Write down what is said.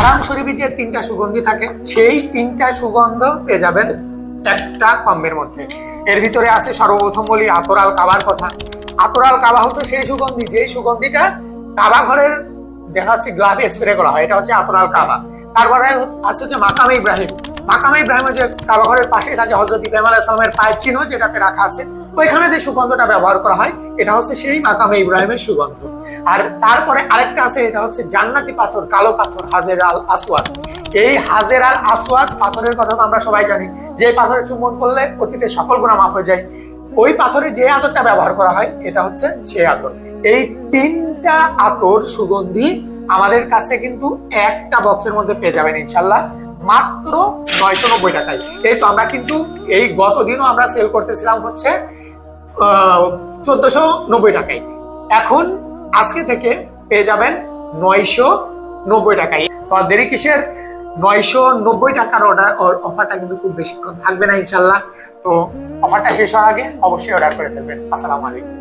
হারাম শরীফে যে 3টা সুগন্ধি থাকে সেই 3টা সুগন্ধ পেয়ে যাবেন একটা কম্বের মধ্যে। এর ভিতরে আছে সর্বপ্রথম বলি আতর আল কাবার কথা। আতর আল কাবা হচ্ছে সেই সুগন্ধি যেই সুগন্ধিটা কাবা ঘরের দেখা যাচ্ছে গ্লাভে স্প্রে করা হয়, এটা হচ্ছে আতর আল কাবা। তারপরে আছে হচ্ছে মাকামে ইব্রাহিম। মাকামে ইব্রাহিম যে কাবা ঘরের পাশেই থাকে হযরত ইব্রাহিম আলাইহিস সালামের পায়ের চিহ্ন যেটাতে রাখা আছে, ওইখানে যে সুগন্ধটা ব্যবহার করা হয় এটা হচ্ছে সেই মাকামে ইব্রাহিমের সুগন্ধ। আর তারপরে আরেকটা আছে, এটা হচ্ছে জান্নাতি পাথর, কালো পাথর, হাজের আল আসওয়াদ। এই হাজের আল আসওয়াদ পাথরের কথা তো আমরা সবাই জানি, যে পাথরে চুম্বন করলে অতীতে সকল গুনাহ মাফ হয়ে যায়। ওই পাথরে যে আতরটা ব্যবহার করা হয় এটা হচ্ছে সেই আতর। এই 3টা আতর সুগন্ধি আমাদের কাছে কিন্তু একটা বক্সের মধ্যে পেয়ে যাবেন ইনশাল্লাহ, মাত্র 990 টাকায়। এই তো আমরা কিন্তু এই গত দিনও আমরা সেল করতেছিলাম হচ্ছে 1490 টাকায়। এখন আজকে থেকে পেয়ে যাবেন 990 টাকায়। তো আর দেরি কিসের? 990 টাকার অফারটা কিন্তু খুব বেশিক্ষণ থাকবে না ইনশাল্লাহ। তো অফারটা শেষ হওয়ার আগে অবশ্যই অর্ডার করে ফেলবেন। আসসালামু আলাইকুম।